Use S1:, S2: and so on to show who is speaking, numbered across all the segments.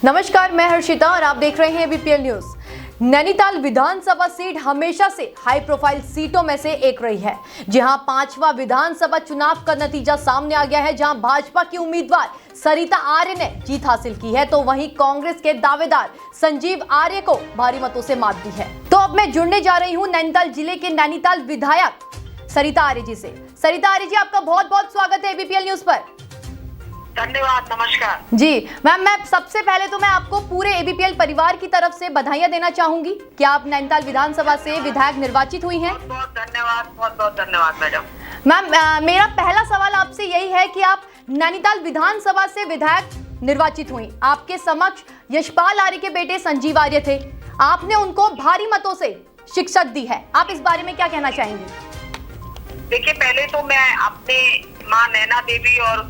S1: नमस्कार, मैं हर्षिता और आप देख रहे हैं एबीपीएल न्यूज। नैनीताल विधानसभा सीट हमेशा से हाई प्रोफाइल सीटों में से एक रही है। जहां 5वां विधानसभा चुनाव का नतीजा सामने आ गया है, जहां भाजपा की उम्मीदवार सरिता आर्य ने जीत हासिल की है, तो वहीं कांग्रेस के दावेदार संजीव आर्य को भारी मतों से मात दी है। तो अब मैं जुड़ने जा रही हूं नैनीताल जिले के नैनीताल विधायक सरिता आर्य जी से। सरिता आर्य जी, आपका बहुत बहुत स्वागत है एबीपीएल न्यूज पर।
S2: धन्यवाद, नमस्कार
S1: जी मैम, मैं सबसे पहले तो मैं आपको पूरे एबीपीएल परिवार की तरफ से बधाइयां देना चाहूंगी कि आप नैनीताल विधानसभा से विधायक निर्वाचित हुई हैं।
S2: बहुत बहुत धन्यवाद मैडम।
S1: मैम, मेरा पहला सवाल आपसे यही है कि आप नैनीताल विधानसभा से विधायक निर्वाचित हुई, आपके समक्ष यशपाल आर्य के बेटे संजीव आर्य थे, आपने उनको भारी मतों से शिक्षक दी है, आप इस बारे में क्या कहना चाहेंगी?
S2: देखिए, पहले तो मैं अपने माँ नैना देवी और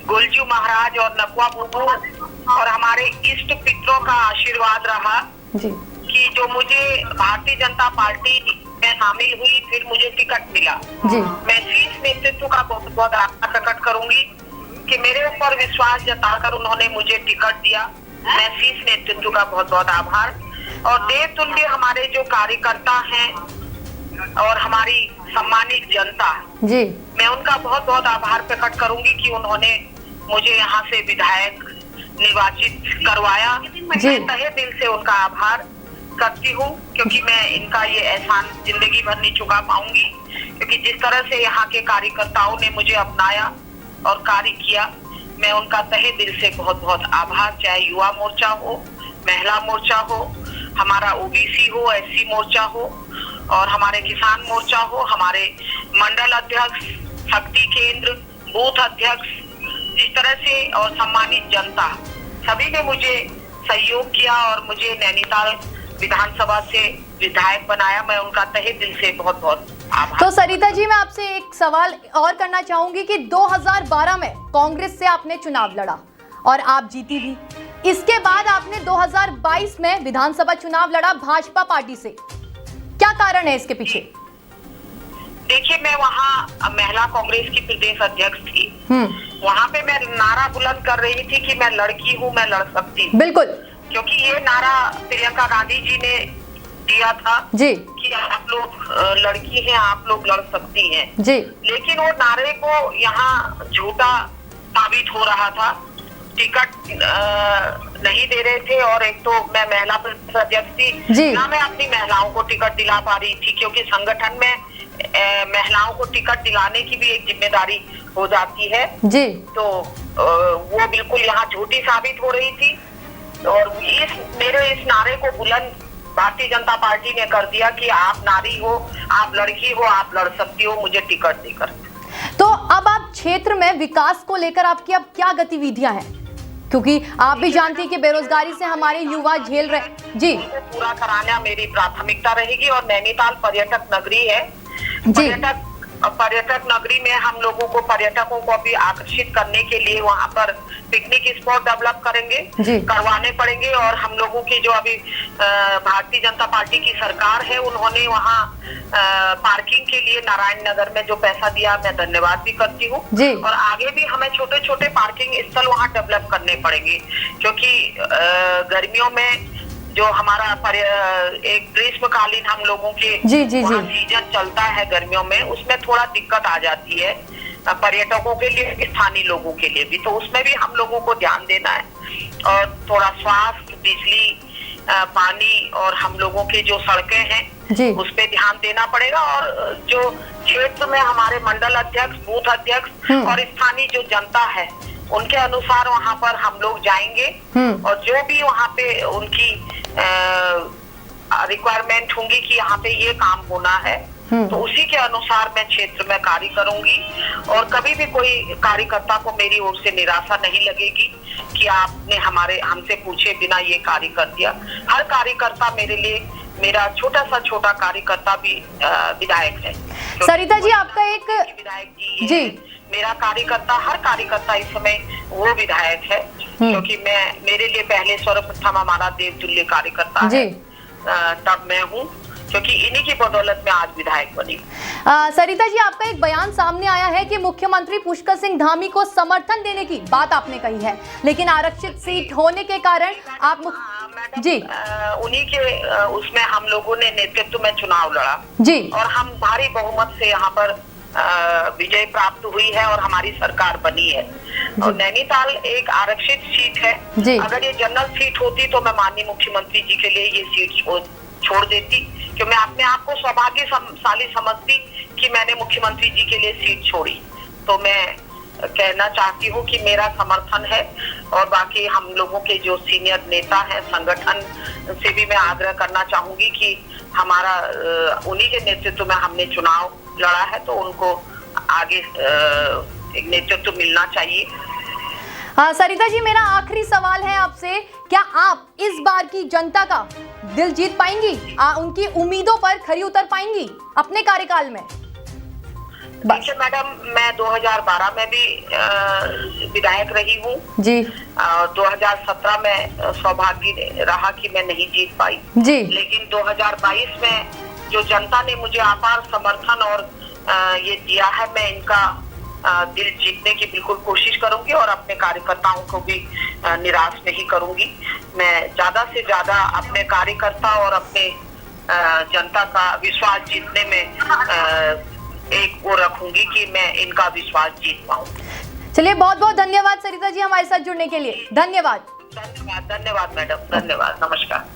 S2: गोलजू महाराज और नकुआ बुबू और हमारे इष्ट पितरों का आशीर्वाद रहा
S1: जी
S2: कि जो मुझे भारतीय जनता पार्टी में शामिल हुई, फिर मुझे टिकट मिला
S1: जी।
S2: मैं शीर्ष नेतृत्व का बहुत बहुत आभार प्रकट करूंगी कि मेरे ऊपर विश्वास जताकर उन्होंने मुझे टिकट दिया। मैं शीर्ष नेतृत्व का बहुत बहुत आभार, और देवतुल्य हमारे जो कार्यकर्ता हैं और हमारी सम्मानित जनता
S1: जी,
S2: मैं उनका बहुत बहुत आभार प्रकट करूंगी कि उन्होंने मुझे यहाँ से विधायक निर्वाचित करवाया। मैं तहे दिल से उनका आभार करती हूँ, क्योंकि मैं इनका ये एहसान जिंदगी भर नहीं चुका पाऊंगी, क्योंकि जिस तरह से यहाँ के कार्यकर्ताओं ने मुझे अपनाया और कार्य किया, मैं उनका तहे दिल से बहुत बहुत आभार। चाहे युवा मोर्चा हो, महिला मोर्चा हो, हमारा ओबीसी हो, एससी मोर्चा हो, और हमारे किसान मोर्चा हो, हमारे मंडल अध्यक्ष, शक्ति केंद्र, बूथ अध्यक्ष, इस तरह से, और सम्मानित जनता, सभी ने मुझे सहयोग किया और मुझे नैनीताल विधानसभा से विधायक बनाया। मैं उनका तहे दिल से बहुत बहुत आभार।
S1: तो सरिता जी, मैं आपसे एक सवाल और करना चाहूंगी कि 2012 में कांग्रेस से आपने चुनाव लड़ा और आप जीती भी। इसके बाद आपने 2022 में विधानसभा चुनाव लड़ा भाजपा पार्टी से, क्या कारण है इसके पीछे?
S2: देखिए, मैं वहाँ महिला कांग्रेस की प्रदेश अध्यक्ष थी। वहाँ पे मैं नारा बुलंद कर रही थी कि मैं लड़की हूँ, मैं लड़ सकती हूँ।
S1: बिल्कुल,
S2: क्योंकि ये नारा प्रियंका गांधी जी ने दिया था
S1: जी
S2: कि आप लोग लड़की हैं, आप लोग लड़ सकती हैं
S1: जी।
S2: लेकिन वो नारे को यहाँ झूठा साबित हो रहा था। टिकट नहीं दे रहे थे, और एक तो मैं महिला अध्यक्ष थी ना, मैं अपनी महिलाओं को टिकट दिला पा रही थी, क्योंकि संगठन में महिलाओं को टिकट दिलाने की भी एक जिम्मेदारी हो जाती है
S1: जी।
S2: तो वो बिल्कुल यहाँ झूठी साबित हो रही थी, और मेरे इस नारे को बुलंद भारतीय जनता पार्टी ने कर दिया कि आप नारी हो, आप लड़की हो, आप लड़ सकती हो, मुझे टिकट देकर।
S1: तो अब आप क्षेत्र में विकास को लेकर आपकी अब क्या गतिविधियां हैं, क्योंकि आप भी जानती हैं कि बेरोजगारी से हमारे युवा झेल रहे जी।
S2: उनको पूरा कराना मेरी प्राथमिकता रहेगी, और नैनीताल पर्यटक नगरी है। पर्यटक नगरी में हम लोगों को, पर्यटकों को भी आकर्षित करने के लिए वहाँ पर पिकनिक स्पॉट डेवलप करेंगे, करवाने पड़ेंगे। और हम लोगों की जो अभी भारतीय जनता पार्टी की सरकार है, उन्होंने वहाँ पार्किंग के लिए नारायण नगर में जो पैसा दिया, मैं धन्यवाद भी करती हूँ। और आगे भी हमें छोटे छोटे पार्किंग स्थल वहाँ डेवलप करने पड़ेंगे, क्योंकि गर्मियों में जो हमारा एक ग्रीष्मकालीन हम लोगों के सीजन चलता है गर्मियों में, उसमें थोड़ा दिक्कत आ जाती है पर्यटकों के लिए, स्थानीय लोगों के लिए भी, तो उसमें भी हम लोगों को ध्यान देना है। और थोड़ा स्वास्थ्य, बिजली, पानी और हम लोगों के जो सड़कें हैं उस पे ध्यान देना पड़ेगा। और जो क्षेत्र में हमारे मंडल अध्यक्ष, बूथ अध्यक्ष और स्थानीय जो जनता है, उनके अनुसार वहाँ पर हम लोग जाएंगे, और जो भी वहाँ पे उनकी रिक्वायरमेंट होंगी कि यहाँ पे ये काम होना है, तो उसी के अनुसार मैं क्षेत्र में कार्य करूंगी। और कभी भी कोई कार्यकर्ता को मेरी ओर से निराशा नहीं लगेगी कि आपने हमसे पूछे बिना ये कार्य कर दिया। हर कार्यकर्ता मेरे लिए, मेरा छोटा कार्यकर्ता भी विधायक है।
S1: सरिता जी, आपका एक
S2: विधायक जी, मेरा कार्यकर्ता, हर कार्यकर्ता इस समय वो विधायक है, क्योंकि मेरे लिए पहले सर्वप्रथम हमारा देवतुल्य कार्यकर्ता है, तब मैं हूँ। क्योंकि इन्हीं की बदौलत में आज विधायक बनी।
S1: सरिता जी, आपका एक बयान सामने आया है कि मुख्यमंत्री पुष्कर सिंह धामी को समर्थन देने की बात आपने कही है, लेकिन आरक्षित सीट होने के कारण आप जी
S2: उन्हीं के उसमें हम लोगों ने नेतृत्व में चुनाव लड़ा
S1: जी, और
S2: हम भारी बहुमत से यहाँ पर विजय प्राप्त हुई है और हमारी सरकार बनी है। और नैनीताल एक आरक्षित सीट है जी। अगर ये जनरल सीट होती तो मैं माननीय मुख्यमंत्री जी के लिए ये सीट छोड़ देती, क्योंकि मैं अपने आप को सौभाग्यशाली समझती कि मैंने मुख्यमंत्री जी के लिए सीट छोड़ी। तो मैं कहना चाहती हूँ कि मेरा समर्थन है और बाकी हम लोगों के जो सीनियर नेता हैं संगठन से भी मैं आग्रह करना चाहूंगी कि हमारा उन्हीं के नेतृत्व में हमने चुनाव लड़ा है तो उनको आगे एक नेतृत्व मिलना चाहिए।
S1: सरिता जी, मेरा आखिरी सवाल है आपसे, क्या आप इस बार की जनता का दिल जीत पाएंगी? उनकी उम्मीदों पर खरी उतर पाएंगी अपने कार्यकाल में?
S2: देखिए मैडम, मैं 2012 में भी विधायक रही हूँ जी। 2017 में सौभाग्य रहा कि मैं नहीं जीत पाई जी, लेकिन 2022 में जो जनता ने मुझे अपार समर्थन और ये दिया है, मैं इनका दिल जीतने की बिल्कुल कोशिश करूंगी और अपने कार्यकर्ताओं को भी निराश नहीं करूंगी। मैं ज्यादा से ज्यादा अपने कार्यकर्ता और अपने जनता का विश्वास जीतने में एक वो रखूंगी कि मैं इनका विश्वास जीत पाऊं।
S1: चलिए, बहुत बहुत धन्यवाद सरिता जी हमारे साथ जुड़ने के लिए। धन्यवाद।
S2: धन्यवाद मैडम, धन्यवाद, नमस्कार।